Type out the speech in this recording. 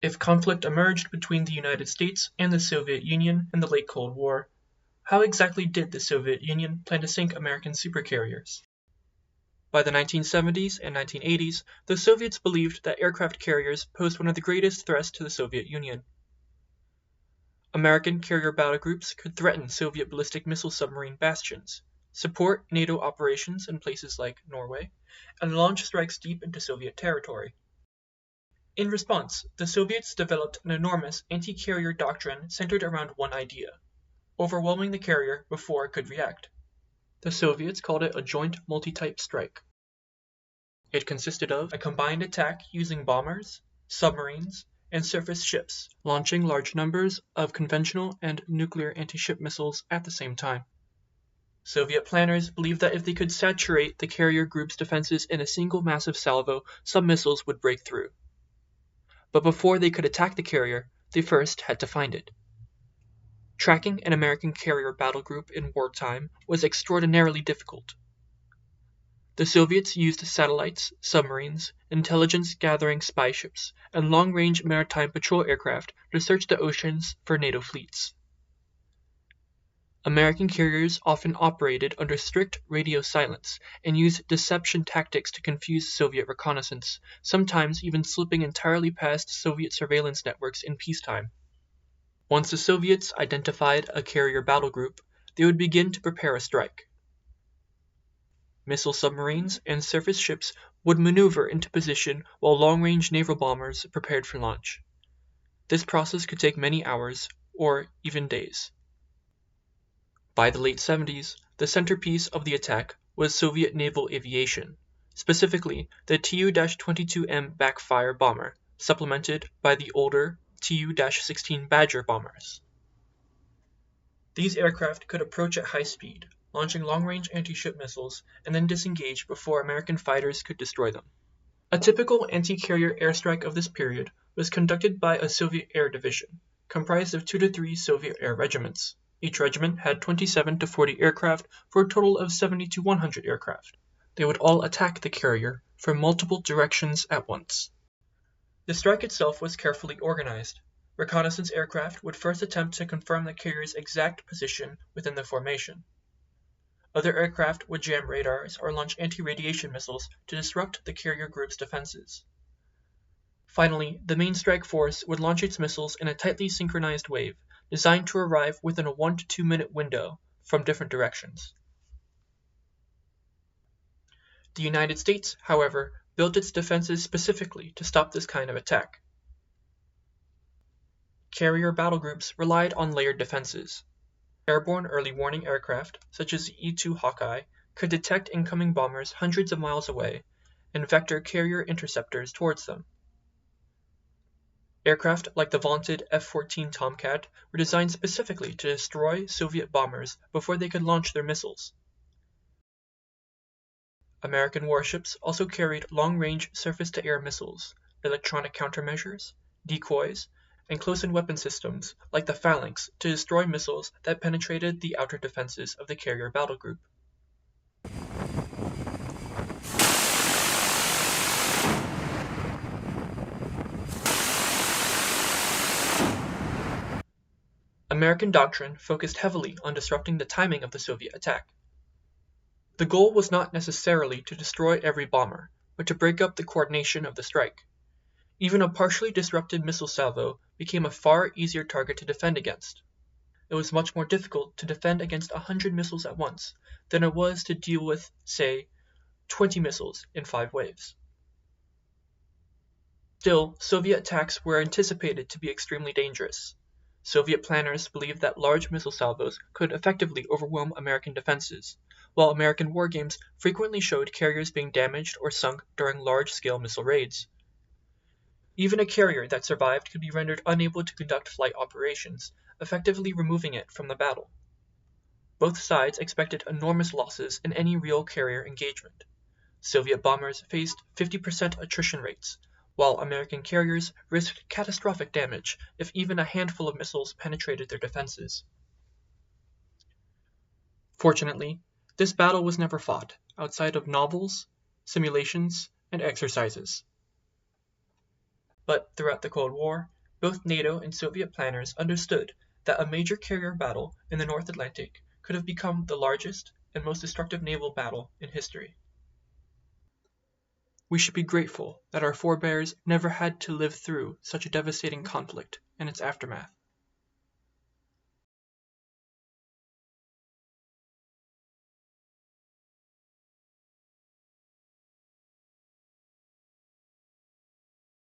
If conflict emerged between the United States and the Soviet Union in the late Cold War, how exactly did the Soviet Union plan to sink American supercarriers? By the 1970s and 1980s, the Soviets believed that aircraft carriers posed one of the greatest threats to the Soviet Union. American carrier battle groups could threaten Soviet ballistic missile submarine bastions, support NATO operations in places like Norway, and launch strikes deep into Soviet territory. In response, the Soviets developed an enormous anti-carrier doctrine centered around one idea: overwhelming the carrier before it could react. The Soviets called it a joint multi-type strike. It consisted of a combined attack using bombers, submarines, and surface ships, launching large numbers of conventional and nuclear anti-ship missiles at the same time. Soviet planners believed that if they could saturate the carrier group's defenses in a single massive salvo, some missiles would break through. But before they could attack the carrier, they first had to find it. Tracking an American carrier battle group in wartime was extraordinarily difficult. The Soviets used satellites, submarines, intelligence-gathering spy ships, and long-range maritime patrol aircraft to search the oceans for NATO fleets. American carriers often operated under strict radio silence and used deception tactics to confuse Soviet reconnaissance, sometimes even slipping entirely past Soviet surveillance networks in peacetime. Once the Soviets identified a carrier battle group, they would begin to prepare a strike. Missile submarines and surface ships would maneuver into position while long-range naval bombers prepared for launch. This process could take many hours, or even days. By the late 70s, the centerpiece of the attack was Soviet naval aviation, specifically the Tu-22M backfire bomber, supplemented by the older Tu-16 Badger bombers. These aircraft could approach at high speed, launching long-range anti-ship missiles, and then disengage before American fighters could destroy them. A typical anti-carrier airstrike of this period was conducted by a Soviet air division, comprised of 2 to 3 Soviet air regiments. Each regiment had 27 to 40 aircraft for a total of 70 to 100 aircraft. They would all attack the carrier from multiple directions at once. The strike itself was carefully organized. Reconnaissance aircraft would first attempt to confirm the carrier's exact position within the formation. Other aircraft would jam radars or launch anti-radiation missiles to disrupt the carrier group's defenses. Finally, the main strike force would launch its missiles in a tightly synchronized wave, designed to arrive within a 1 to 2 minute window from different directions. The United States, however, built its defenses specifically to stop this kind of attack. Carrier battle groups relied on layered defenses. Airborne early warning aircraft, such as the E-2 Hawkeye, could detect incoming bombers hundreds of miles away and vector carrier interceptors towards them. Aircraft like the vaunted F-14 Tomcat were designed specifically to destroy Soviet bombers before they could launch their missiles. American warships also carried long-range surface-to-air missiles, electronic countermeasures, decoys, and close-in weapon systems like the Phalanx to destroy missiles that penetrated the outer defenses of the carrier battle group. American doctrine focused heavily on disrupting the timing of the Soviet attack. The goal was not necessarily to destroy every bomber, but to break up the coordination of the strike. Even a partially disrupted missile salvo became a far easier target to defend against. It was much more difficult to defend against 100 missiles at once than it was to deal with, say, 20 missiles in 5 waves. Still, Soviet attacks were anticipated to be extremely dangerous. Soviet planners believed that large missile salvos could effectively overwhelm American defenses, while American wargames frequently showed carriers being damaged or sunk during large-scale missile raids. Even a carrier that survived could be rendered unable to conduct flight operations, effectively removing it from the battle. Both sides expected enormous losses in any real carrier engagement. Soviet bombers faced 50% attrition rates, while American carriers risked catastrophic damage if even a handful of missiles penetrated their defenses. Fortunately, this battle was never fought outside of novels, simulations, and exercises. But throughout the Cold War, both NATO and Soviet planners understood that a major carrier battle in the North Atlantic could have become the largest and most destructive naval battle in history. We should be grateful that our forebears never had to live through such a devastating conflict and its aftermath.